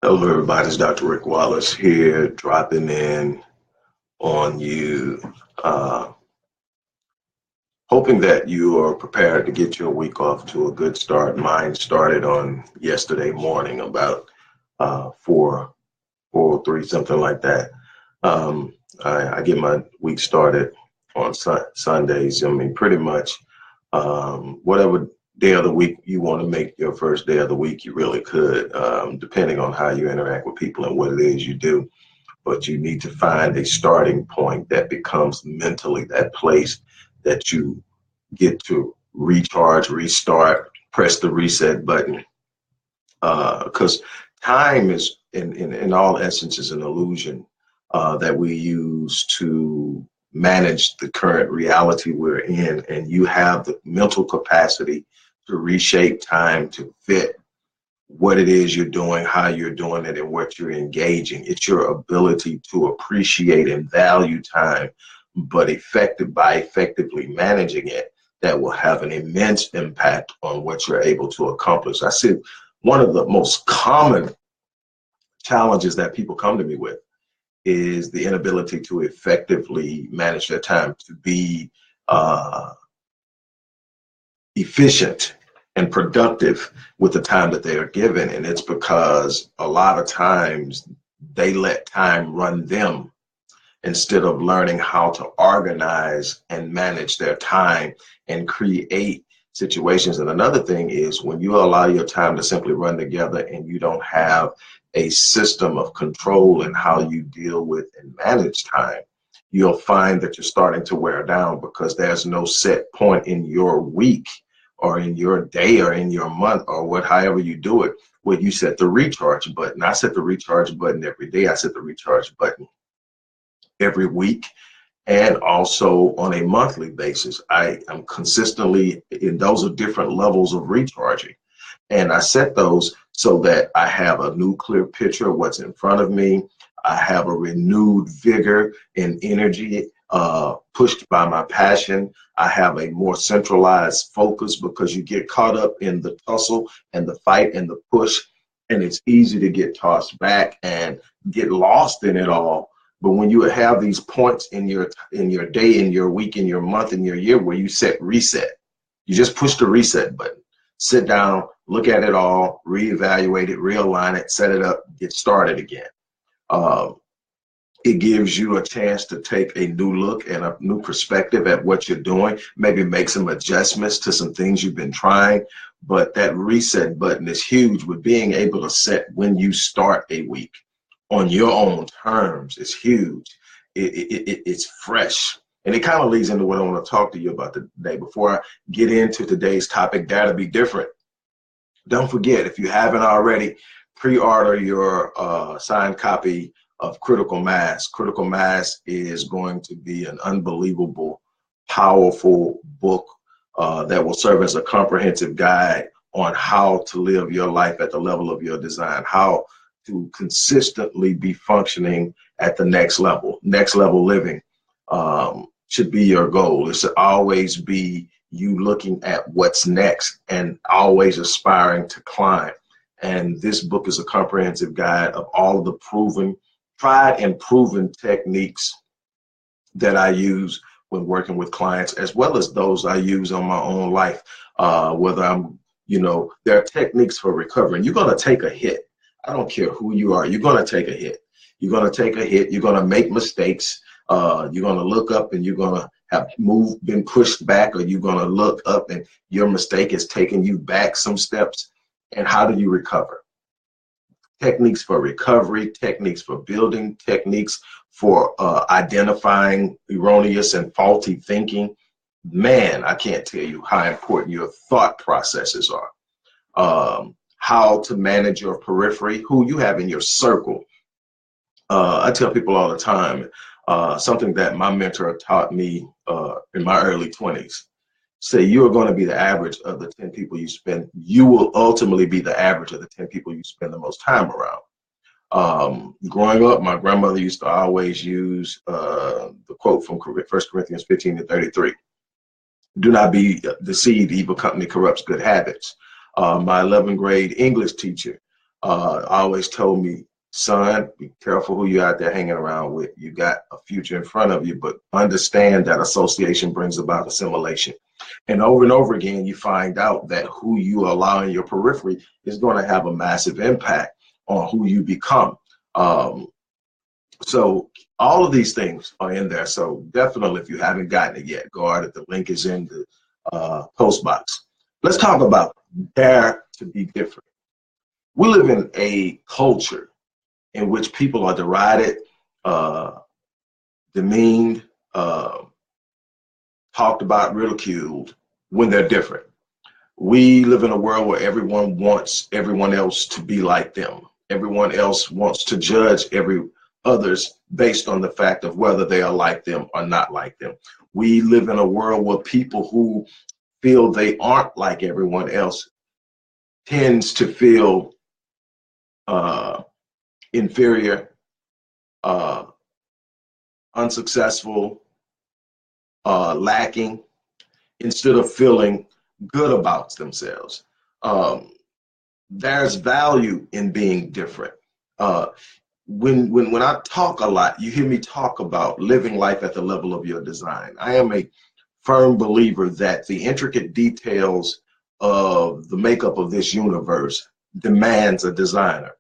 Hello, everybody. It's Dr. Rick Wallace here, dropping in on you, hoping that you are prepared to get your week off to a good start. Mine started on yesterday morning, about 4:03, something like that. I get my week started on Sundays. I mean, pretty much whatever day of the week you want to make your first day of the week, you really could, depending on how you interact with people and what it is you do. But you need to find a starting point that becomes mentally that place that you get to recharge, restart, press the reset button. Because time is, in all essence, is an illusion that we use to manage the current reality we're in. And you have the mental capacity to reshape time to fit what it is you're doing, how you're doing it, and what you're engaging. It's your ability to appreciate and value time, but effectively managing it, that will have an immense impact on what you're able to accomplish. I see one of the most common challenges that people come to me with is the inability to effectively manage their time, to be efficient and productive with the time that they are given. And it's because a lot of times they let time run them instead of learning how to organize and manage their time and create situations. And another thing is, when you allow your time to simply run together and you don't have a system of control in how you deal with and manage time, you'll find that you're starting to wear down, because there's no set point in your week or in your day or in your month or however you do it, where you set the recharge button. I set the recharge button every day. I set the recharge button every week, and also on a monthly basis. I am consistently, and those are different levels of recharging. And I set those so that I have a new clear picture of what's in front of me. I have a renewed vigor and energy pushed by my passion. I have a more centralized focus, because you get caught up in the tussle and the fight and the push, and it's easy to get tossed back and get lost in it all. But when you have these points in your day, in your week, in your month, in your year, where you set reset, you just push the reset button, sit down, look at it all, reevaluate it, realign it, set it up, get started again. It gives you a chance to take a new look and a new perspective at what you're doing, maybe make some adjustments to some things you've been trying. But that reset button is huge, with being able to set when you start a week on your own terms. Is huge. It's fresh. And it kind of leads into what I want to talk to you about today. Before I get into today's topic, Dare to Be Different, don't forget, if you haven't already, pre-order your signed copy of Critical Mass. Critical Mass is going to be an unbelievable, powerful book that will serve as a comprehensive guide on how to live your life at the level of your design, how to consistently be functioning at the next level. Next level living should be your goal. It should always be you looking at what's next and always aspiring to climb. And this book is a comprehensive guide of all of the tried and proven techniques that I use when working with clients, as well as those I use on my own life. Whether I'm, there are techniques for recovering. You're going to take a hit. I don't care who you are. You're going to take a hit. You're going to take a hit. You're going to make mistakes. You're going to look up and you're going to have been pushed back, or you're going to look up and your mistake is taking you back some steps. And how do you recover? Techniques for recovery, techniques for building, techniques for identifying erroneous and faulty thinking. Man, I can't tell you how important your thought processes are. How to manage your periphery, who you have in your circle. I tell people all the time, something that my mentor taught me in my early 20s. Say you're going to be the average of the 10 people you spend. You will ultimately be the average of the 10 people you spend the most time around. Growing up, my grandmother used to always use the quote from 1 Corinthians 15:33. Do not be deceived. Evil company corrupts good habits. My 11th grade English teacher always told me, son, be careful who you're out there hanging around with. You got a future in front of you, but understand that association brings about assimilation. And over again, you find out that who you allow in your periphery is going to have a massive impact on who you become. So all of these things are in there. So definitely, if you haven't gotten it yet, go out. The link is in the post box. Let's talk about dare to be different. We live in a culture in which people are derided, demeaned, talked about, ridiculed when they're different. We live in a world where everyone wants everyone else to be like them. Everyone else wants to judge others based on the fact of whether they are like them or not like them. We live in a world where people who feel they aren't like everyone else tends to feel inferior, unsuccessful, lacking, instead of feeling good about themselves. There's value in being different. When I talk a lot, you hear me talk about living life at the level of your design. I am a firm believer that the intricate details of the makeup of this universe demands a designer.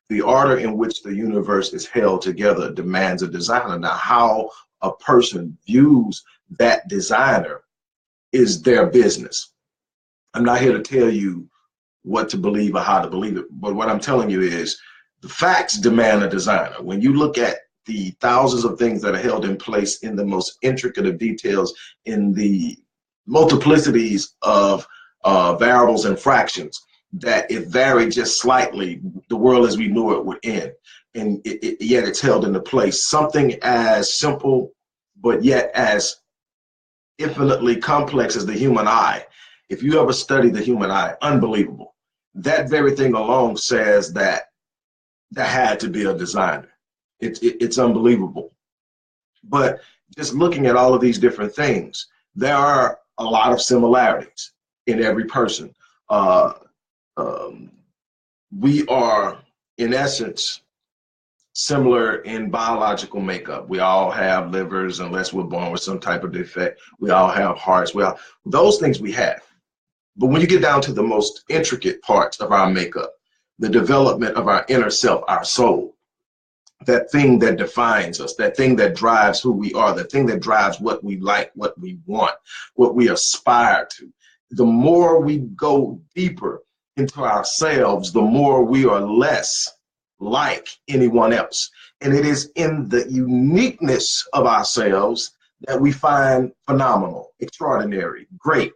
The order in which the universe is held together demands a designer. Now, how a person views that designer is their business. I'm not here to tell you what to believe or how to believe it, but what I'm telling you is the facts demand a designer. When you look at the thousands of things that are held in place in the most intricate of details, in the multiplicities of variables and fractions, that if varied just slightly, the world as we knew it would end. And yet it's held into place. Something as simple, but yet as infinitely complex as the human eye. If you ever study the human eye, unbelievable. That very thing alone says that there had to be a designer. It's unbelievable. But just looking at all of these different things, there are a lot of similarities in every person. We are, in essence, similar in biological makeup. We all have livers, unless we're born with some type of defect. We all have hearts. Those things we have. But when you get down to the most intricate parts of our makeup, the development of our inner self, our soul, that thing that defines us, that thing that drives who we are, that thing that drives what we like, what we want, what we aspire to. The more we go deeper into ourselves, the more we are less like anyone else. And it is in the uniqueness of ourselves that we find phenomenal, extraordinary, great.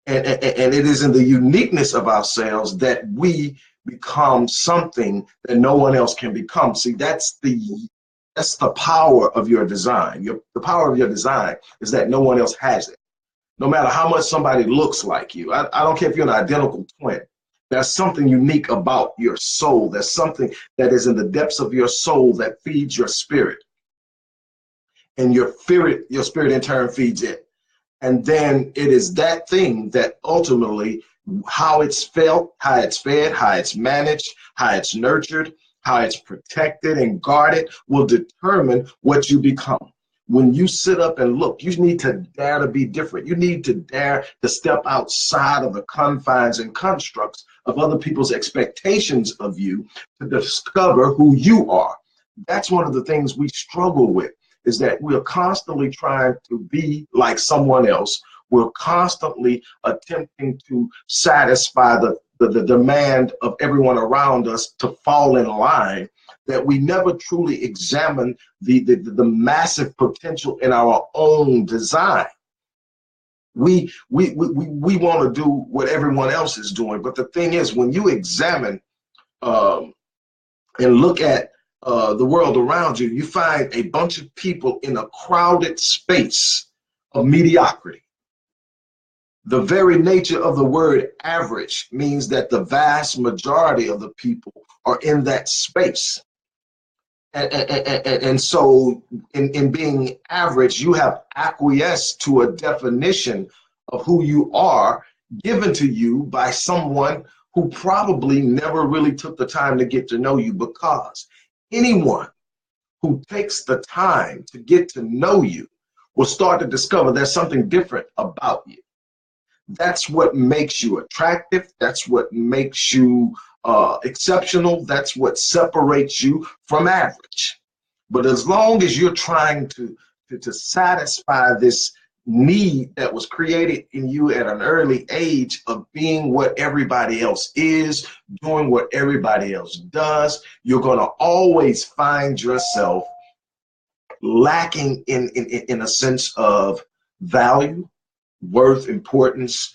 And it is in the uniqueness of ourselves that we become something that no one else can become. See, that's the power of your design. The power of your design is that no one else has it. No matter how much somebody looks like you, I don't care if you're an identical twin. There's something unique about your soul. There's something that is in the depths of your soul that feeds your spirit. And your spirit in turn feeds it. And then it is that thing that ultimately, how it's felt, how it's fed, how it's managed, how it's nurtured, how it's protected and guarded will determine what you become. When you sit up and look, you need to dare to be different. You need to dare to step outside of the confines and constructs of other people's expectations of you to discover who you are. That's one of the things we struggle with, is that we are constantly trying to be like someone else. We're constantly attempting to satisfy the demand of everyone around us to fall in line, that we never truly examine the massive potential in our own design. We want to do what everyone else is doing, but the thing is, when you examine and look at the world around you, you find a bunch of people in a crowded space of mediocrity. The very nature of the word average means that the vast majority of the people are in that space. And so in being average, you have acquiesced to a definition of who you are given to you by someone who probably never really took the time to get to know you, because anyone who takes the time to get to know you will start to discover there's something different about you. That's what makes you attractive. That's what makes you exceptional. That's what separates you from average. But as long as you're trying to satisfy this need that was created in you at an early age of being what everybody else is, doing what everybody else does, you're going to always find yourself lacking in a sense of value, worth, importance,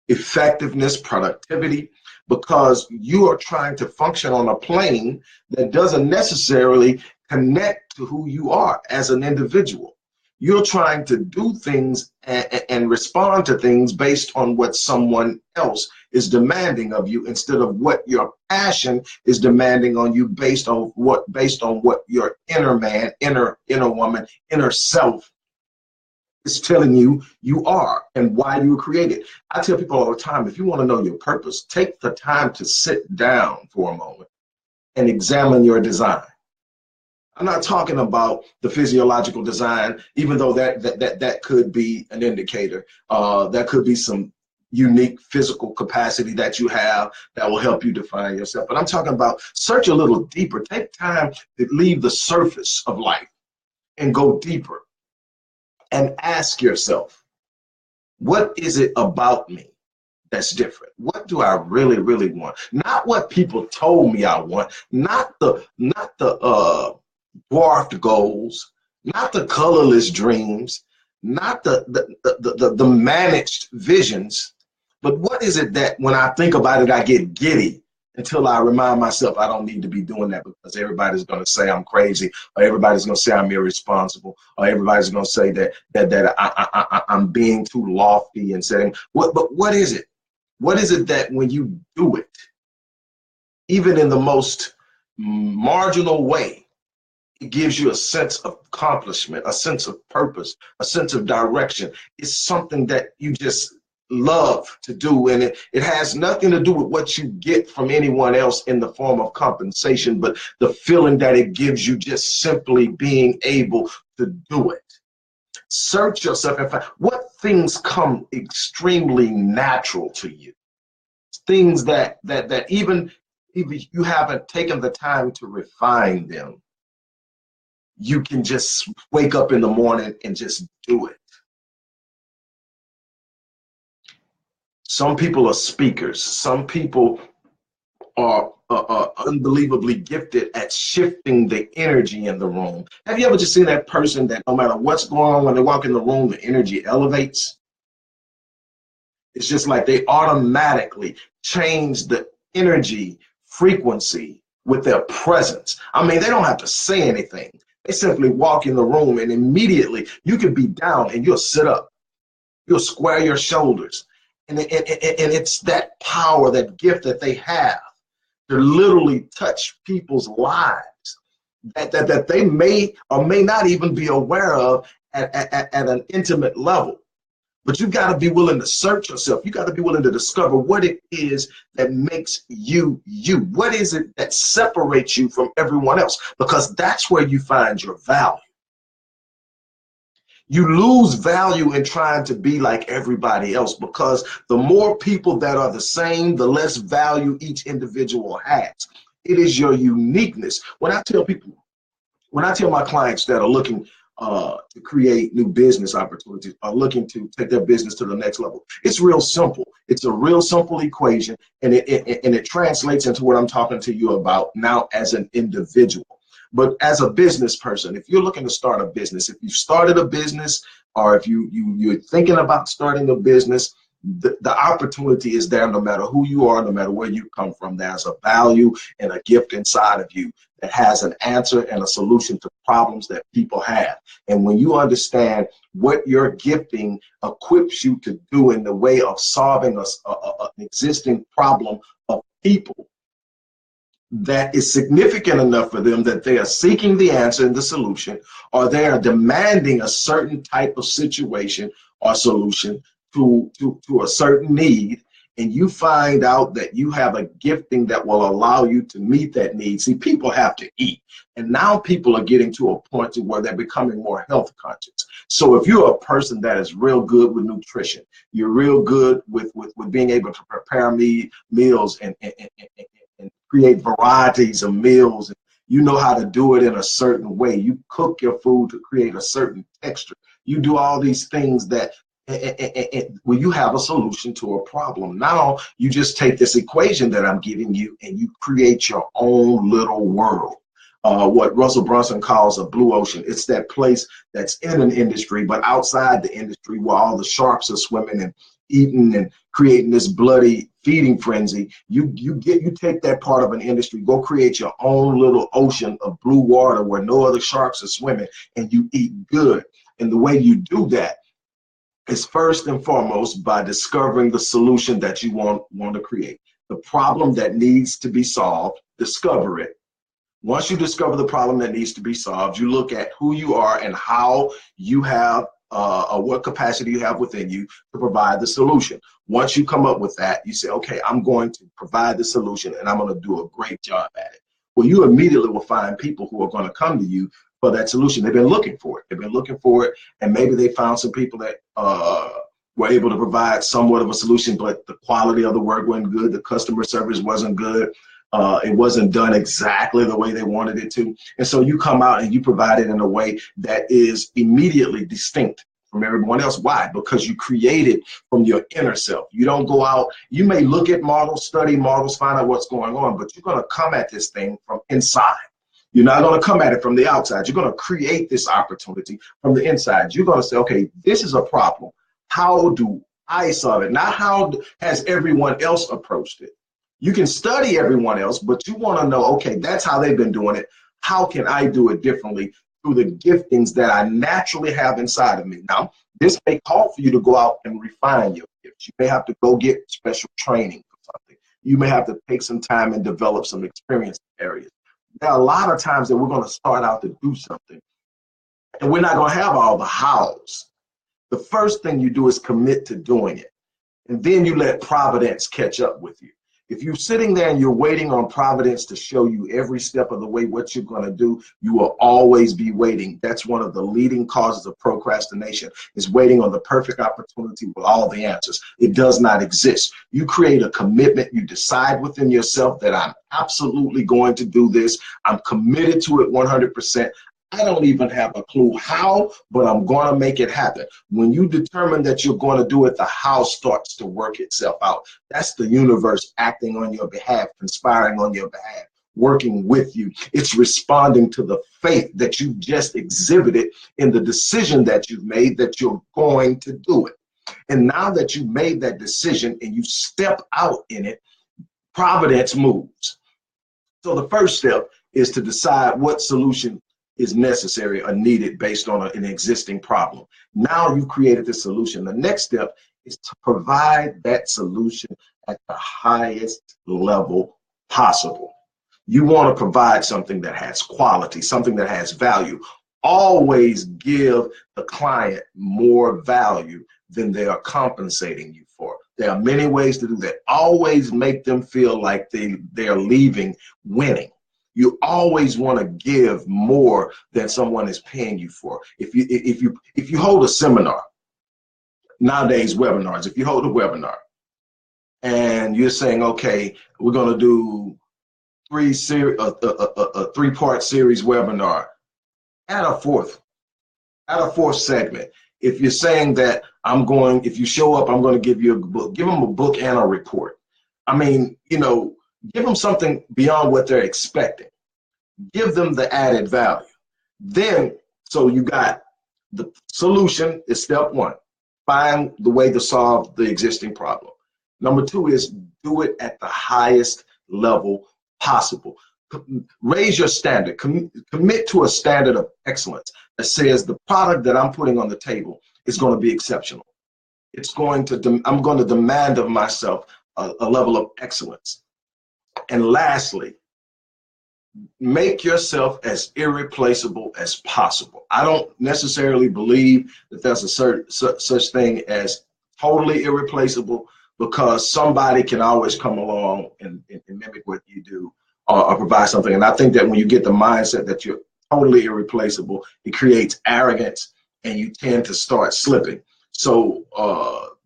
effectiveness, productivity, because you are trying to function on a plane that doesn't necessarily connect to who you are as an individual. You're trying to do things and respond to things based on what someone else is demanding of you, instead of what your passion is demanding on you, based on what your inner man, inner woman, inner self is telling you you are and why you were created. I tell people all the time, if you want to know your purpose, take the time to sit down for a moment and examine your design. I'm not talking about the physiological design, even though that could be an indicator. That could be some unique physical capacity that you have that will help you define yourself. But I'm talking about search a little deeper. Take time to leave the surface of life and go deeper and ask yourself, what is it about me that's different? What do I really, really want? Not what people told me I want, not the dwarfed goals, not the colorless dreams, not the managed visions, but what is it that when I think about it, I get giddy, until I remind myself I don't need to be doing that, because everybody's going to say I'm crazy, or everybody's going to say I'm irresponsible, or everybody's going to say that I'm being too lofty and saying, but what is it? What is it that when you do it, even in the most marginal way, it gives you a sense of accomplishment, a sense of purpose, a sense of direction? It's something that you just love to do, and it has nothing to do with what you get from anyone else in the form of compensation, but the feeling that it gives you just simply being able to do it. Search yourself and find what things come extremely natural to you, things that even if you haven't taken the time to refine them, you can just wake up in the morning and just do it. Some people are speakers. Some people are unbelievably gifted at shifting the energy in the room. Have you ever just seen that person that no matter what's going on, when they walk in the room, the energy elevates? It's just like they automatically change the energy frequency with their presence. I mean, they don't have to say anything. They simply walk in the room, and immediately you can be down and you'll sit up. You'll square your shoulders. And it's that power, that gift that they have to literally touch people's lives that they may or may not even be aware of at an intimate level. But you got to be willing to search yourself. You got to be willing to discover what it is that makes you you. What is it that separates you from everyone else? Because that's where you find your value. You lose value in trying to be like everybody else, because the more people that are the same, the less value each individual has. It is your uniqueness. When I tell my clients that are looking to create new business opportunities, are looking to take their business to the next level, it's real simple. It's a real simple equation, and it translates into what I'm talking to you about now as an individual. But as a business person, if you're looking to start a business, if you've started a business, or if you're thinking about starting a business, the opportunity is there. No matter who you are, no matter where you come from, there's a value and a gift inside of you that has an answer and a solution to problems that people have. And when you understand what your gifting equips you to do in the way of solving an existing problem of people, that is significant enough for them that they are seeking the answer and the solution, or they are demanding a certain type of situation or solution to a certain need, and you find out that you have a gifting that will allow you to meet that need. See, people have to eat, and now people are getting to a point to where they're becoming more health conscious. So if you're a person that is real good with nutrition, you're real good with being able to prepare meals and create varieties of meals, and you know how to do it in a certain way. You cook your food to create a certain texture. You do all these things that when you have a solution to a problem. Now you just take this equation that I'm giving you and you create your own little world. What Russell Brunson calls a blue ocean. It's that place that's in an industry, but outside the industry where all the sharks are swimming and eating and creating this bloody feeding frenzy. You take that part of an industry, go create your own little ocean of blue water where no other sharks are swimming, and you eat good. And the way you do that is first and foremost by discovering the solution that you want to create. The problem that needs to be solved, discover it. Once you discover the problem that needs to be solved, you look at who you are and how you have what capacity you have within you to provide the solution. Once you come up with that, you say, okay, I'm going to provide the solution and I'm going to do a great job at it. Well, you immediately will find people who are going to come to you for that solution. They've been looking for it. They've been looking for it, and maybe they found some people that were able to provide somewhat of a solution, but the quality of the work wasn't good. The customer service wasn't good. It wasn't done exactly the way they wanted it to. And so you come out and you provide it in a way that is immediately distinct from everyone else. Why? Because you create it from your inner self. You don't go out, you may look at models, study models, find out what's going on, but you're going to come at this thing from inside. You're not going to come at it from the outside. You're going to create this opportunity from the inside. You're going to say, okay, this is a problem. How do I solve it? Not how has everyone else approached it. You can study everyone else, but you want to know, okay, that's how they've been doing it. How can I do it differently through the giftings that I naturally have inside of me? Now, this may call for you to go out and refine your gifts. You may have to go get special training for something. You may have to take some time and develop some experience areas. There are a lot of times that we're going to start out to do something, and we're not going to have all the hows. The first thing you do is commit to doing it, and then you let Providence catch up with you. If you're sitting there and you're waiting on Providence to show you every step of the way what you're going to do, you will always be waiting. That's one of the leading causes of procrastination, is waiting on the perfect opportunity with all the answers. It does not exist. You create a commitment. You decide within yourself that I'm absolutely going to do this. I'm committed to it 100%. I don't even have a clue how, but I'm going to make it happen. When you determine that you're going to do it, the how starts to work itself out. That's the universe acting on your behalf, conspiring on your behalf, working with you. It's responding to the faith that you just exhibited in the decision that you've made that you're going to do it. And now that you've made that decision and you step out in it, Providence moves. So the first step is to decide what solution is necessary or needed based on an existing problem. Now you've created the solution. The next step is to provide that solution at the highest level possible. You want to provide something that has quality, something that has value. Always give the client more value than they are compensating you for. There are many ways to do that. Always make them feel like they are leaving winning. You always want to give more than someone is paying you for. If you hold a seminar, nowadays webinars, if you hold a webinar and you're saying, okay, we're going to do a three-part series webinar, add a fourth segment. If you're saying that if you show up, I'm going to give you a book, give them a book and a report. I mean, give them something beyond what they're expecting. Give them the added value. Then, so you got the solution is step one. Find the way to solve the existing problem. Number two is do it at the highest level possible. Raise your standard. Commit to a standard of excellence that says the product that I'm putting on the table is going to be exceptional. I'm going to demand of myself a level of excellence. And lastly, make yourself as irreplaceable as possible. I don't necessarily believe that there's a such thing as totally irreplaceable, because somebody can always come along and mimic what you do, or provide something. And I think that when you get the mindset that you're totally irreplaceable, it creates arrogance and you tend to start slipping. So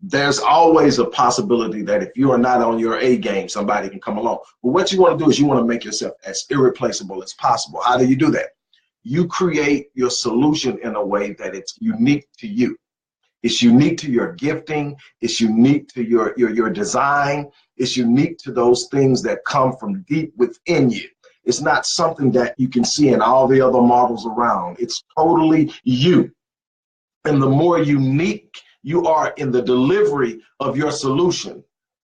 there's always a possibility that if you are not on your A game, somebody can come along. But what you want to do is you want to make yourself as irreplaceable as possible. How do you do that? You create your solution in a way that it's unique to you. It's unique to your gifting. It's unique to your design. It's unique to those things that come from deep within you. It's not something that you can see in all the other models around. It's totally you. And the more unique you are in the delivery of your solution,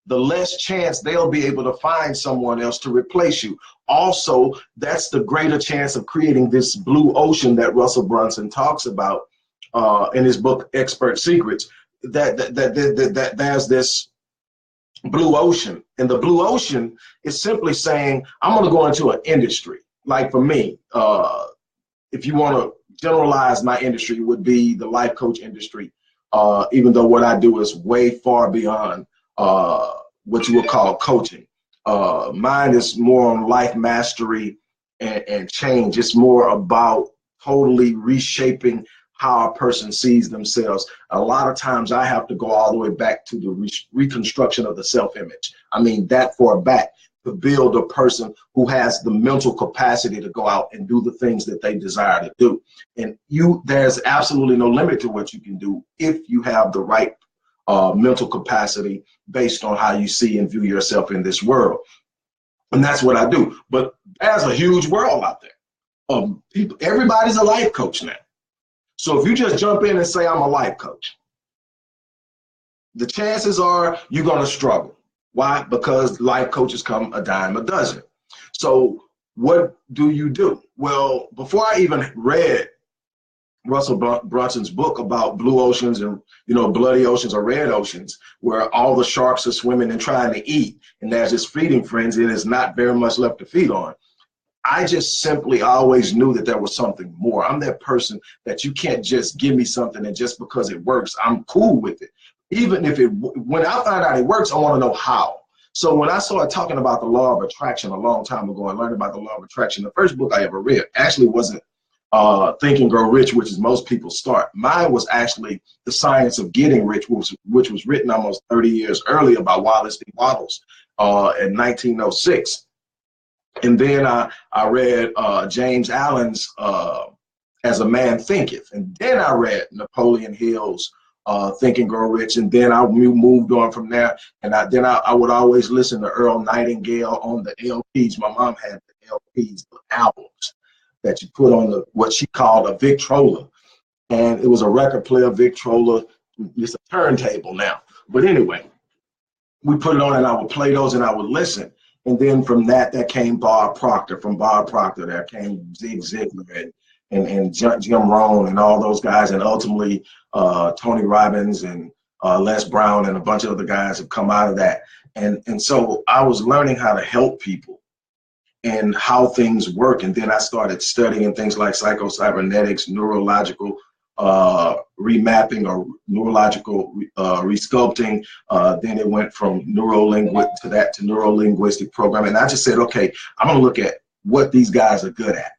the less chance they'll be able to find someone else to replace you. Also, that's the greater chance of creating this blue ocean that Russell Brunson talks about in his book, Expert Secrets, that there's this blue ocean. And the blue ocean is simply saying, I'm going to go into an industry. Like for me, if you want to generalize my industry, would be the life coach industry, even though what I do is way far beyond what you would call coaching. Mine is more on life mastery and change. It's more about totally reshaping how a person sees themselves. A lot of times I have to go all the way back to the reconstruction of the self-image. I mean, that far back, to build a person who has the mental capacity to go out and do the things that they desire to do. And there's absolutely no limit to what you can do if you have the right mental capacity based on how you see and view yourself in this world. And that's what I do. But there's a huge world out there. Everybody's a life coach now. So if you just jump in and say, I'm a life coach, the chances are you're going to struggle. Why? Because life coaches come a dime a dozen. So what do you do? Well, before I even read Russell Brunson's book about blue oceans and, bloody oceans or red oceans, where all the sharks are swimming and trying to eat, and there's this feeding frenzy and there's not very much left to feed on, I just simply always knew that there was something more. I'm that person that you can't just give me something and just because it works, I'm cool with it. Even if when I find out it works, I want to know how. So when I started talking about the law of attraction a long time ago and learned about the law of attraction, the first book I ever read actually wasn't Think and Grow Rich, which is most people start. Mine was actually The Science of Getting Rich, which was written almost 30 years earlier by Wallace D. Wattles in 1906. And then I read James Allen's As a Man Thinketh. And then I read Napoleon Hill's Think and Grow Rich. And then I moved on from there. And then I would always listen to Earl Nightingale on the LPs. My mom had the LPs, the albums that you put on what she called a Victrola. And it was a record player, Victrola. It's a turntable now. But anyway, we put it on and I would play those and I would listen. And then from that came Bob Proctor. From Bob Proctor, there came Zig Ziglar and Jim Rohn and all those guys. And ultimately, Tony Robbins and Les Brown and a bunch of other guys have come out of that. And so I was learning how to help people and how things work. And then I started studying things like psycho-cybernetics, neurological remapping or neurological resculpting. Then it went from neuro-linguistic programming. And I just said, okay, I'm going to look at what these guys are good at.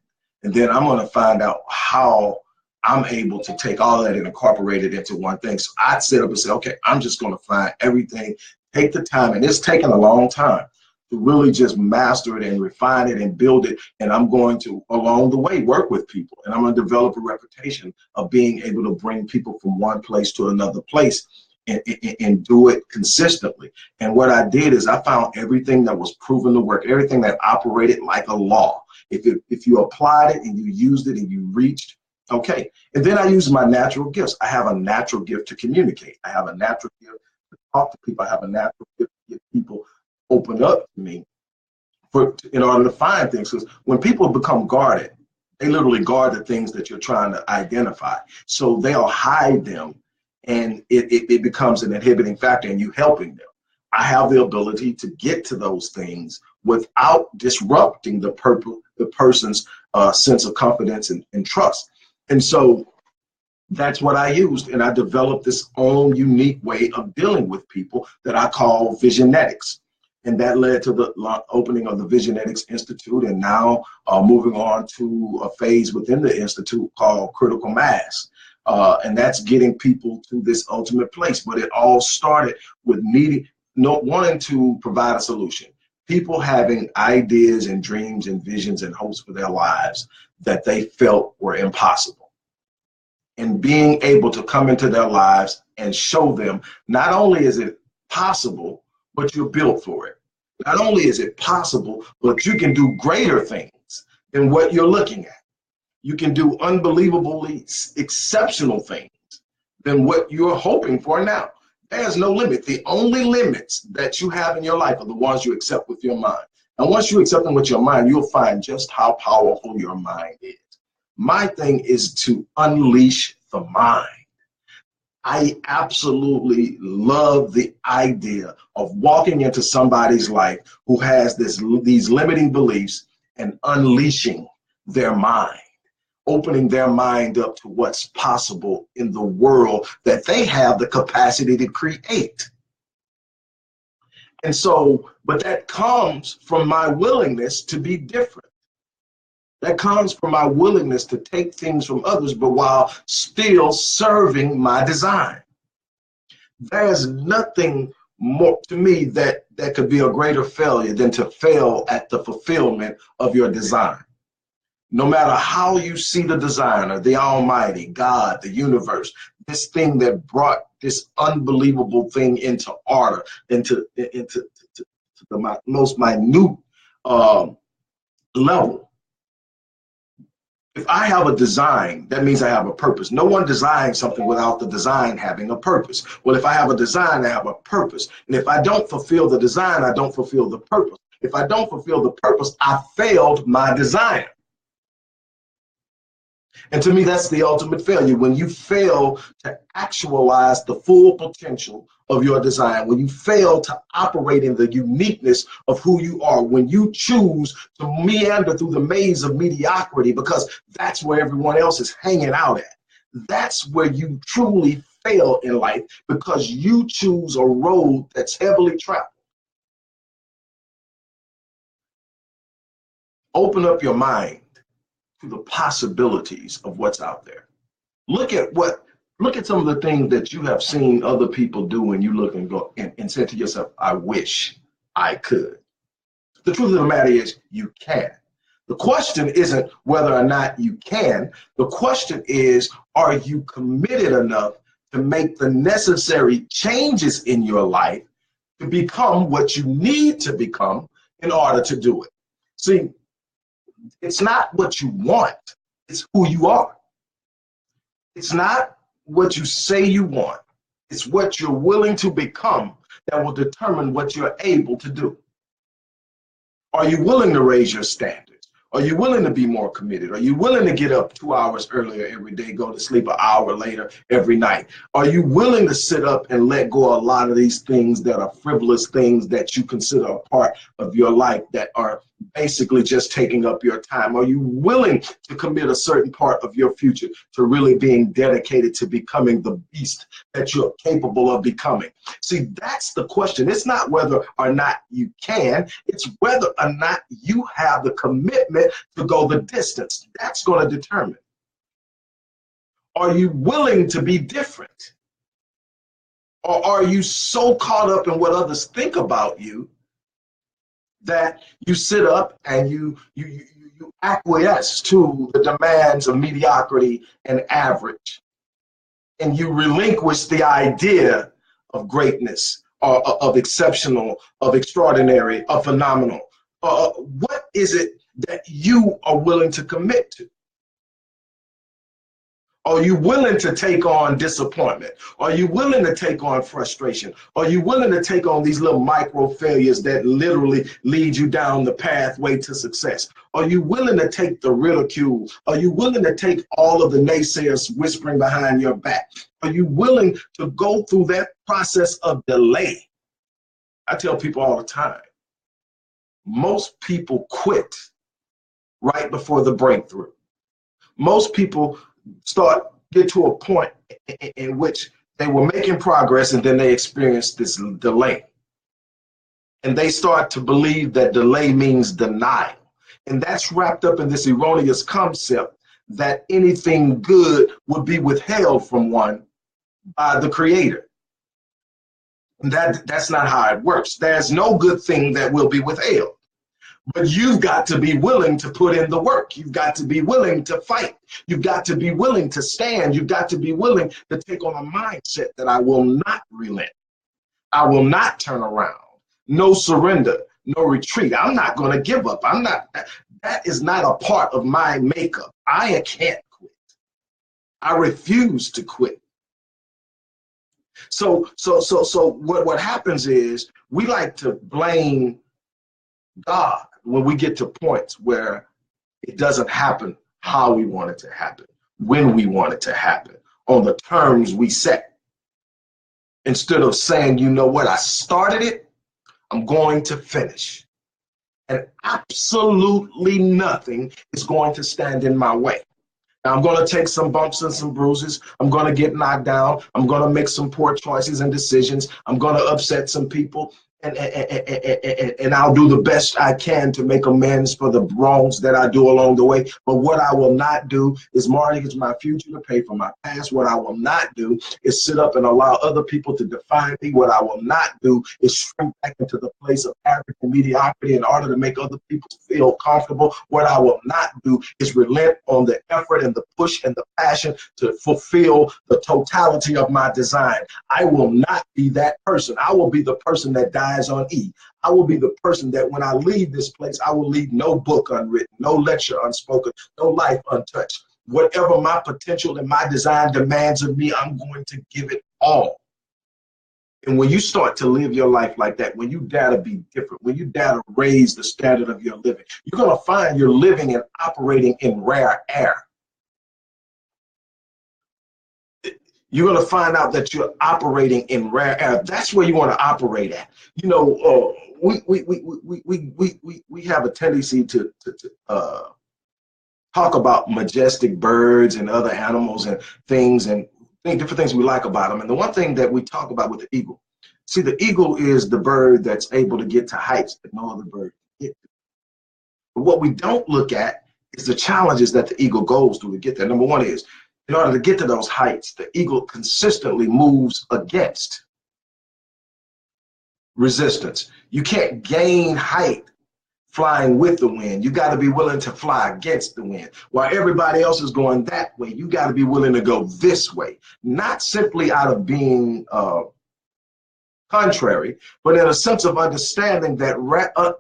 And then I'm going to find out how I'm able to take all that and incorporate it into one thing. So I'd sit up and say, okay, I'm just going to find everything, take the time. And it's taken a long time to really just master it and refine it and build it. And I'm going to, along the way, work with people. And I'm going to develop a reputation of being able to bring people from one place to another place and do it consistently. And what I did is I found everything that was proven to work, everything that operated like a law. If you applied it and you used it and you reached, okay. And then I use my natural gifts. I have a natural gift to communicate. I have a natural gift to talk to people. I have a natural gift to get people open up to me in order to find things. Because when people become guarded, they literally guard the things that you're trying to identify. So they'll hide them, and it becomes an inhibiting factor in you helping them. I have the ability to get to those things without disrupting the the person's sense of confidence and trust. And so that's what I used. And I developed this own unique way of dealing with people that I call visionetics. And that led to the opening of the Visionetics Institute, and now moving on to a phase within the Institute called Critical Mass. And that's getting people to this ultimate place. But it all started with wanting to provide a solution. People having ideas and dreams and visions and hopes for their lives that they felt were impossible. And being able to come into their lives and show them not only is it possible, but you're built for it. Not only is it possible, but you can do greater things than what you're looking at. You can do unbelievably exceptional things than what you're hoping for now. There's no limit. The only limits that you have in your life are the ones you accept with your mind. And once you accept them with your mind, you'll find just how powerful your mind is. My thing is to unleash the mind. I absolutely love the idea of walking into somebody's life who has these limiting beliefs and unleashing their mind, opening their mind up to what's possible in the world that they have the capacity to create. And so, but that comes from my willingness to be different. That comes from my willingness to take things from others, but while still serving my design. There's nothing more to me that could be a greater failure than to fail at the fulfillment of your design. No matter how you see the designer, the Almighty, God, the universe, this thing that brought this unbelievable thing into order, into the most minute level. If I have a design, that means I have a purpose. No one designs something without the design having a purpose. Well, if I have a design, I have a purpose. And if I don't fulfill the design, I don't fulfill the purpose. If I don't fulfill the purpose, I failed my design. And to me, that's the ultimate failure. When you fail to actualize the full potential of your design, when you fail to operate in the uniqueness of who you are, when you choose to meander through the maze of mediocrity because that's where everyone else is hanging out at, that's where you truly fail in life, because you choose a road that's heavily traveled. Open up your mind to the possibilities of what's out there. Look at some of the things that you have seen other people do, and you look and go and say to yourself, I wish I could. The truth of the matter is you can. The question isn't whether or not you can. The question is, are you committed enough to make the necessary changes in your life to become what you need to become in order to do it? See, it's not what you want, it's who you are. It's not what you say you want, it's what you're willing to become that will determine what you're able to do. Are you willing to raise your standards? Are you willing to be more committed? Are you willing to get up 2 hours earlier every day, go to sleep an hour later every night? Are you willing to sit up and let go of a lot of these things that are frivolous things that you consider a part of your life that are basically just taking up your time? Are you willing to commit a certain part of your future to really being dedicated to becoming the beast that you're capable of becoming? See, that's the question. It's not whether or not you can, it's whether or not you have the commitment to go the distance. That's going to determine. Are you willing to be different? Or are you so caught up in what others think about you that you sit up and you acquiesce to the demands of mediocrity and average, and you relinquish the idea of greatness, or of exceptional, of extraordinary, of phenomenal? What is it that you are willing to commit to? Are you willing to take on disappointment? Are you willing to take on frustration? Are you willing to take on these little micro failures that literally lead you down the pathway to success? Are you willing to take the ridicule? Are you willing to take all of the naysayers whispering behind your back? Are you willing to go through that process of delay? I tell people all the time, most people quit right before the breakthrough. Most people get to a point in which they were making progress and then they experienced this delay. And they start to believe that delay means denial. And that's wrapped up in this erroneous concept that anything good would be withheld from one by the Creator. And that's not how it works. There's no good thing that will be withheld. But you've got to be willing to put in the work. You've got to be willing to fight. You've got to be willing to stand. You've got to be willing to take on a mindset that I will not relent. I will not turn around. No surrender, no retreat. I'm not going to give up. That is not a part of my makeup. I can't quit. I refuse to quit. So what happens is we like to blame God when we get to points where it doesn't happen how we want it to happen, when we want it to happen, on the terms we set. Instead of saying, you know what, I started it, I'm going to finish. And absolutely nothing is going to stand in my way. Now, I'm going to take some bumps and some bruises. I'm going to get knocked down. I'm going to make some poor choices and decisions. I'm going to upset some people. And I'll do the best I can to make amends for the wrongs that I do along the way. But what I will not do is mortgage my future to pay for my past. What I will not do is sit up and allow other people to define me. What I will not do is shrink back into the place of average and mediocrity in order to make other people feel comfortable. What I will not do is relent on the effort and the push and the passion to fulfill the totality of my design. I will not be that person. I will be the person that dies on E. I will be the person that when I leave this place, I will leave no book unwritten, no lecture unspoken, no life untouched. Whatever my potential and my design demands of me, I'm going to give it all. And when you start to live your life like that, when you dare to be different, when you dare to raise the standard of your living, you're going to find you're living and operating in rare air. You're going to find out that you're operating in rare air. That's where you want to operate at. You know, we have a tendency to talk about majestic birds and other animals and things and different things we like about them. And the one thing that we talk about with the eagle, see, the eagle is the bird that's able to get to heights that no other bird can get to. But what we don't look at is the challenges that the eagle goes through to get there. Number one is, in order to get to those heights, the eagle consistently moves against resistance. You can't gain height flying with the wind. You got to be willing to fly against the wind. While everybody else is going that way, you got to be willing to go this way. Not simply out of being contrary, but in a sense of understanding that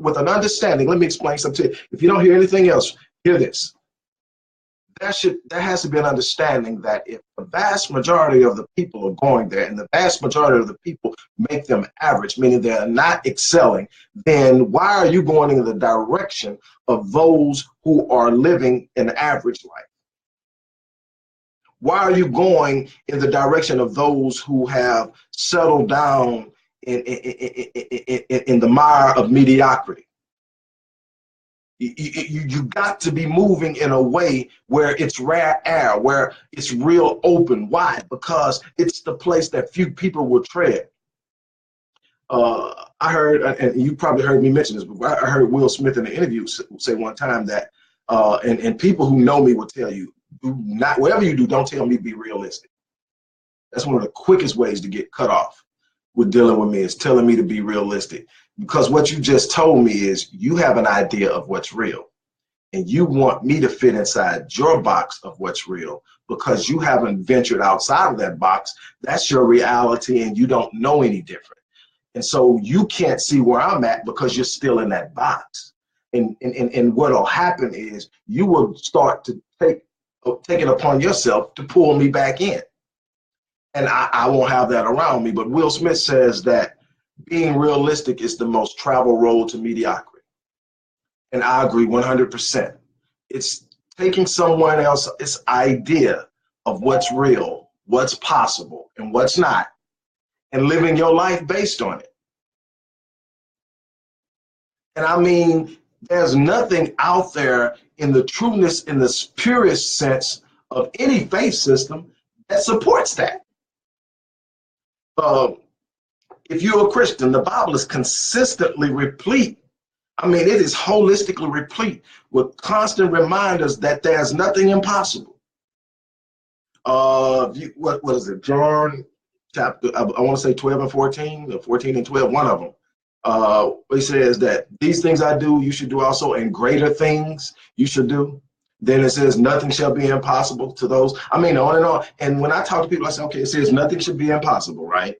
with an understanding, let me explain something to you. If you don't hear anything else, hear this. There has to be an understanding that if the vast majority of the people are going there and the vast majority of the people make them average, meaning they're not excelling, then why are you going in the direction of those who are living an average life? Why are you going in the direction of those who have settled down in the mire of mediocrity? You got to be moving in a way where it's rare air, where it's real open. Why? Because it's the place that few people will tread. I heard, and you probably heard me mention this, but I heard Will Smith in an interview say one time that, and people who know me will tell you, do not, whatever you do, don't tell me to be realistic. That's one of the quickest ways to get cut off with dealing with me, is telling me to be realistic. Because what you just told me is you have an idea of what's real, and you want me to fit inside your box of what's real because you haven't ventured outside of that box. That's your reality, and you don't know any different. And so you can't see where I'm at because you're still in that box. And what'll happen is you will start to take it upon yourself to pull me back in. And I won't have that around me. But Will Smith says that being realistic is the most traveled road to mediocrity. And I agree 100%. It's taking someone else's idea of what's real, what's possible, and what's not, and living your life based on it. And I mean, There's nothing out there in the trueness, in the purest sense of any faith system that supports that. If you're a Christian, the Bible is consistently replete. I mean, it is holistically replete with constant reminders that there's nothing impossible. What is it? John chapter, I want to say 12 and 14, or 14 and 12, one of them. He says that these things I do, you should do also, and greater things you should do. Then it says nothing shall be impossible to those. I mean, on and on. And when I talk to people, I say, okay, it says nothing should be impossible, right?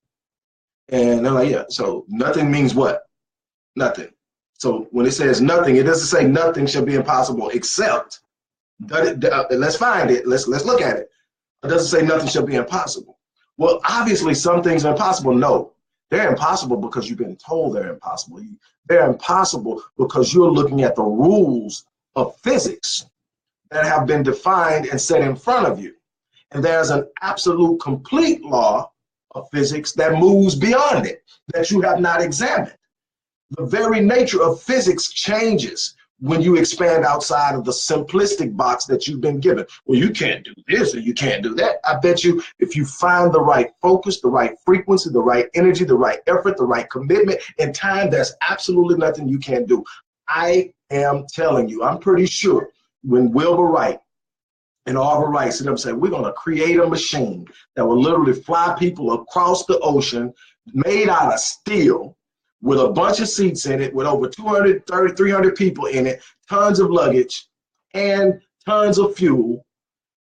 And they're like, yeah, so nothing means what? Nothing. So when it says nothing, it doesn't say nothing shall be impossible except, let's find it, let's look at it. It doesn't say nothing shall be impossible. Well, obviously some things are impossible. No, they're impossible because you've been told they're impossible. They're impossible because you're looking at the rules of physics that have been defined and set in front of you. And there's an absolute complete law of physics that moves beyond it, that you have not examined. The very nature of physics changes when you expand outside of the simplistic box that you've been given. Well, you can't do this or you can't do that. I bet you if you find the right focus, the right frequency, the right energy, the right effort, the right commitment and time, there's absolutely nothing you can't do. I am telling you, I'm pretty sure when Wilbur Wright and Arthur Wright sit up and say, we're going to create a machine that will literally fly people across the ocean made out of steel, with a bunch of seats in it, with over 230, 300 people in it, tons of luggage, and tons of fuel.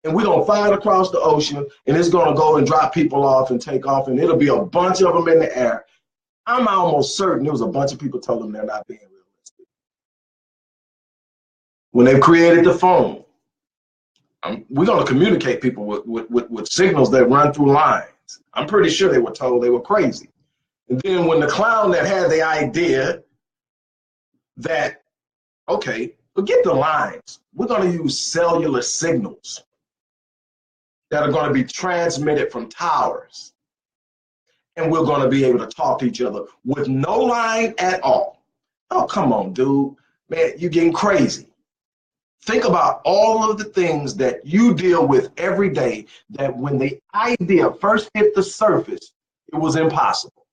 And we're going to fly it across the ocean, and it's going to go and drop people off and take off, and it'll be a bunch of them in the air. I'm almost certain there was a bunch of people told them they're not being realistic. When they created the phone, we're going to communicate people with signals that run through lines. I'm pretty sure they were told they were crazy. And then when the clown that had the idea that, okay, forget the lines, we're going to use cellular signals that are going to be transmitted from towers. And we're going to be able to talk to each other with no line at all. Oh, come on, dude. Man, you're getting crazy. Think about all of the things that you deal with every day that when the idea first hit the surface, it was impossible.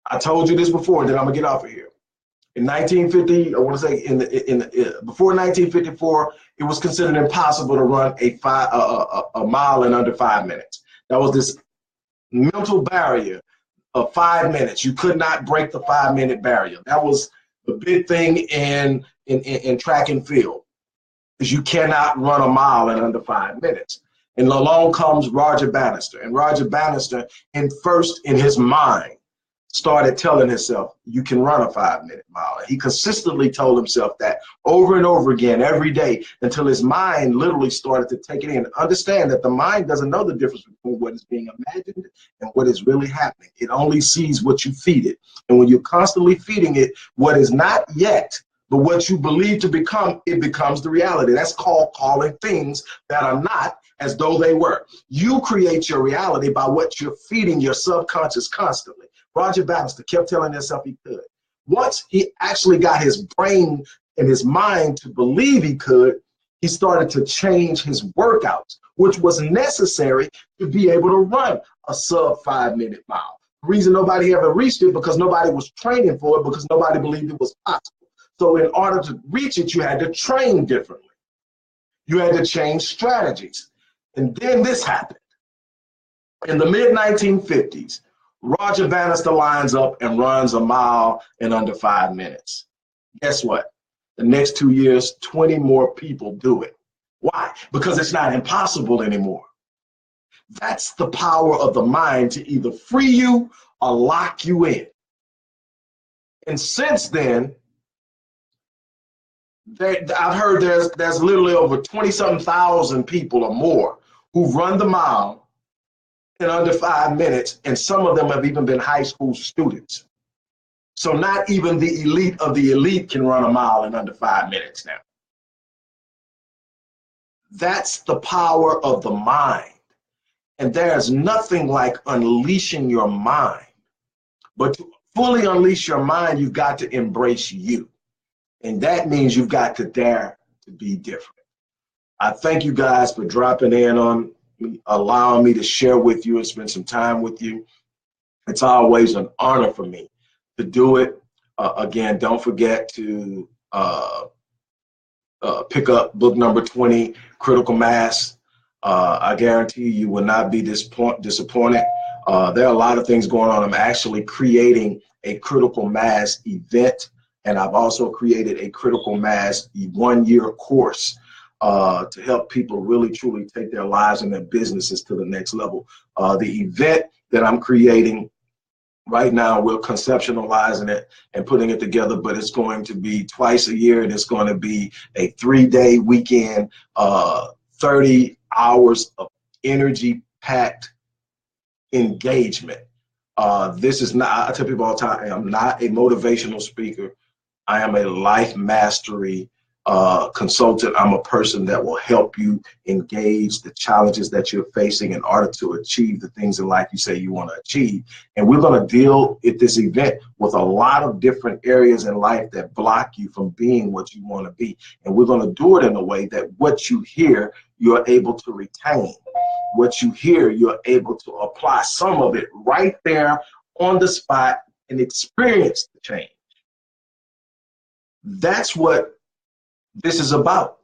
I told you this before, then I'm gonna get off of here. In 1950, I want to say before 1954, it was considered impossible to run a mile in under 5 minutes. That was this mental barrier of 5 minutes. You could not break the 5 minute barrier. That was the big thing in track and field, is you cannot run a mile in under 5 minutes. And along comes Roger Bannister, and Roger Bannister, in his mind, started telling himself, you can run a 5 minute mile. And he consistently told himself that over and over again, every day, until his mind literally started to take it in. Understand that the mind doesn't know the difference between what is being imagined and what is really happening. It only sees what you feed it. And when you're constantly feeding it what is not yet, but what you believe to become, it becomes the reality. That's called calling things that are not as though they were. You create your reality by what you're feeding your subconscious constantly. Roger Bannister kept telling himself he could. Once he actually got his brain and his mind to believe he could, he started to change his workouts, which was necessary to be able to run a sub 5 minute mile. The reason nobody ever reached it because nobody was training for it, because nobody believed it was possible. So in order to reach it, you had to train differently. You had to change strategies. And then this happened. In the mid-1950s, Roger Bannister lines up and runs a mile in under 5 minutes. Guess what? The next 2 years, 20 more people do it. Why? Because it's not impossible anymore. That's the power of the mind to either free you or lock you in. And since then, I've heard there's literally over 20-something thousand people or more who've run the mile in under 5 minutes, and some of them have even been high school students. So not even the elite of the elite can run a mile in under 5 minutes now. That's the power of the mind. And there's nothing like unleashing your mind. But to fully unleash your mind, you've got to embrace you. And that means you've got to dare to be different. I thank you guys for dropping in on me, allowing me to share with you and spend some time with you. It's always an honor for me to do it. Again, don't forget to pick up book number 20, Critical Mass. I guarantee you will not be disappointed. There are a lot of things going on. I'm actually creating a critical mass event, and I've also created a critical mass 1-year course to help people really truly take their lives and their businesses to the next level. The event that I'm creating right now, we're conceptualizing it and putting it together, but it's going to be twice a year, and it's going to be a 3-day weekend, 30 hours of energy-packed engagement. This is not, I tell people all the time, I'm not a motivational speaker. I am a life mastery consultant. I'm a person that will help you engage the challenges that you're facing in order to achieve the things in life you say you want to achieve. And we're going to deal at this event with a lot of different areas in life that block you from being what you want to be. And we're going to do it in a way that what you hear, you're able to retain. What you hear, you're able to apply some of it right there on the spot and experience the change. That's what this is about.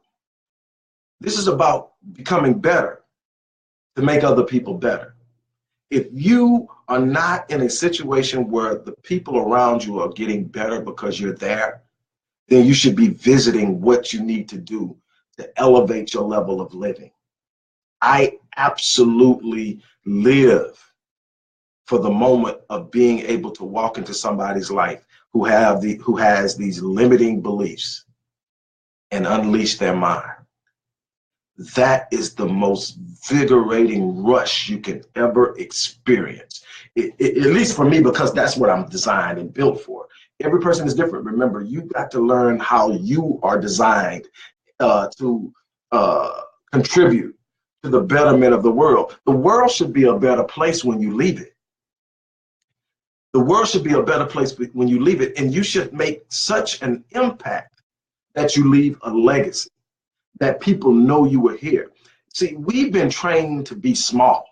This is about becoming better to make other people better. If you are not in a situation where the people around you are getting better because you're there, then you should be visiting what you need to do to elevate your level of living. I absolutely live for the moment of being able to walk into somebody's life who has these limiting beliefs and unleash their mind. That is the most vigorating rush you can ever experience. At least for me, because that's what I'm designed and built for. Every person is different. Remember, you've got to learn how you are designed to contribute to the betterment of the world. The world should be a better place when you leave it. The world should be a better place when you leave it, and you should make such an impact that you leave a legacy, that people know you were here. See, we've been trained to be small.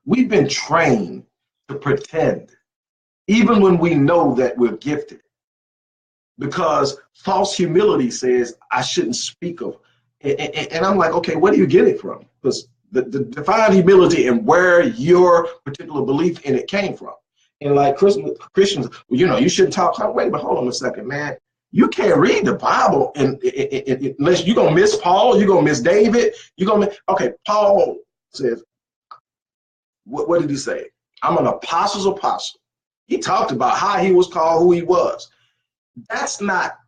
We've been trained to pretend, even when we know that we're gifted. Because false humility says, I shouldn't speak of. And I'm like, okay, where do you get it from? Because the divine humility and where your particular belief in it came from. And like Christians, you know, you shouldn't talk. Wait, but hold on a second, man. You can't read the Bible unless you're going to miss Paul, you're going to miss David, you're going to okay, Paul says, what did he say? I'm an apostle's apostle. He talked about how he was called, who he was. That's not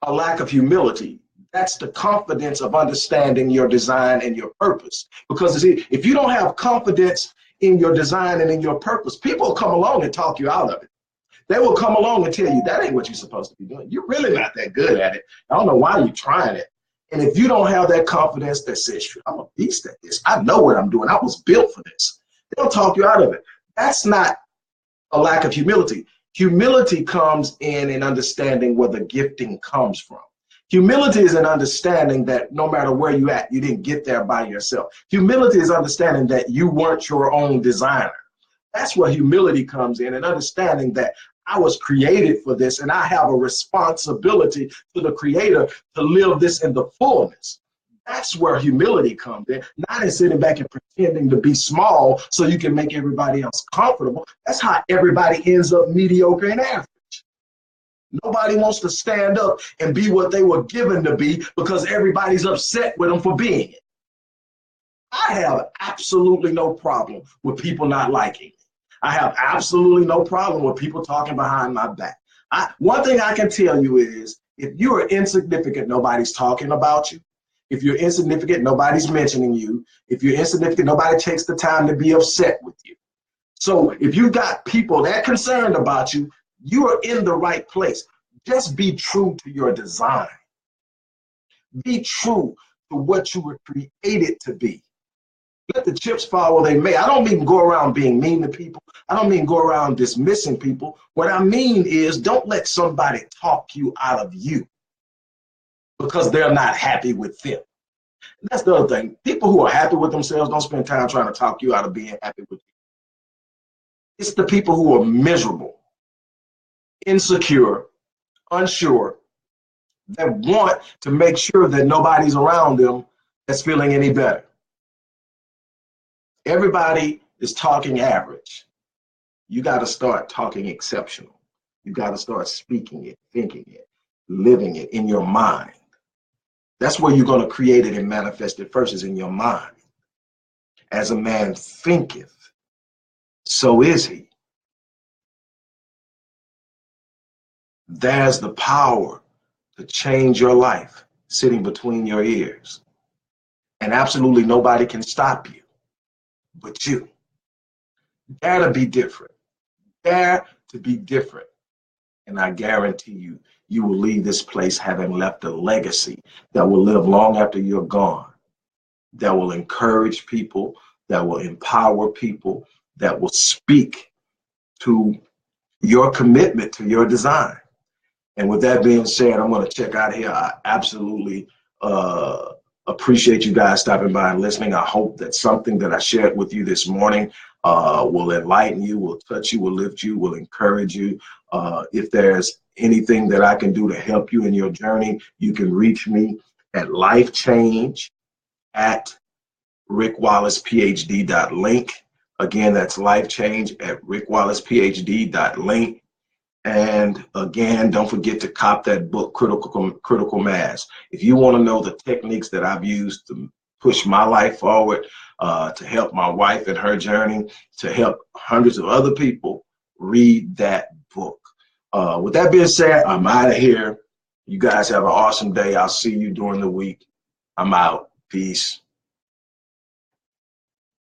a lack of humility. That's the confidence of understanding your design and your purpose. Because if you don't have confidence in your design and in your purpose, people will come along and talk you out of it. They will come along and tell you that ain't what you're supposed to be doing. You're really not that good at it. I don't know why you're trying it. And if you don't have that confidence that says, I'm a beast at this, I know what I'm doing, I was built for this, they'll talk you out of it. That's not a lack of humility. Humility comes in understanding where the gifting comes from. Humility is an understanding that no matter where you're at, you didn't get there by yourself. Humility is understanding that you weren't your own designer. That's where humility comes in, and understanding that I was created for this and I have a responsibility to the creator to live this in the fullness. That's where humility comes in, not in sitting back and pretending to be small so you can make everybody else comfortable. That's how everybody ends up mediocre and average. Nobody wants to stand up and be what they were given to be because everybody's upset with them for being it. I have absolutely no problem with people not liking me. I have absolutely no problem with people talking behind my back. One thing I can tell you is, if you are insignificant, nobody's talking about you. If you're insignificant, nobody's mentioning you. If you're insignificant, nobody takes the time to be upset with you. So if you got people that concerned about you, you are in the right place. Just be true to your design. Be true to what you were created to be. Let the chips fall where they may. I don't mean go around being mean to people. I don't mean go around dismissing people. What I mean is don't let somebody talk you out of you because they're not happy with them. That's the other thing. People who are happy with themselves don't spend time trying to talk you out of being happy with you. It's the people who are miserable, insecure, unsure, that want to make sure that nobody's around them that's feeling any better. Everybody is talking average. You got to start talking exceptional. You got to start speaking it, thinking it, living it in your mind. That's where you're going to create it and manifest it first, is in your mind. As a man thinketh, so is he. There's the power to change your life sitting between your ears. And absolutely nobody can stop you but you. Dare to be different. Dare to be different. And I guarantee you, you will leave this place having left a legacy that will live long after you're gone, that will encourage people, that will empower people, that will speak to your commitment to your design. And with that being said, I'm going to check out here. I absolutely appreciate you guys stopping by and listening. I hope that something that I shared with you this morning will enlighten you, will touch you, will lift you, will encourage you. If there's anything that I can do to help you in your journey, you can reach me at lifechange@rickwallacephd.link. Again, that's lifechange@rickwallacephd.link. And again, don't forget to cop that book, Critical Mass. If you want to know the techniques that I've used to push my life forward, to help my wife in her journey, to help hundreds of other people, read that book. With that being said, I'm out of here. You guys have an awesome day. I'll see you during the week. I'm out. Peace.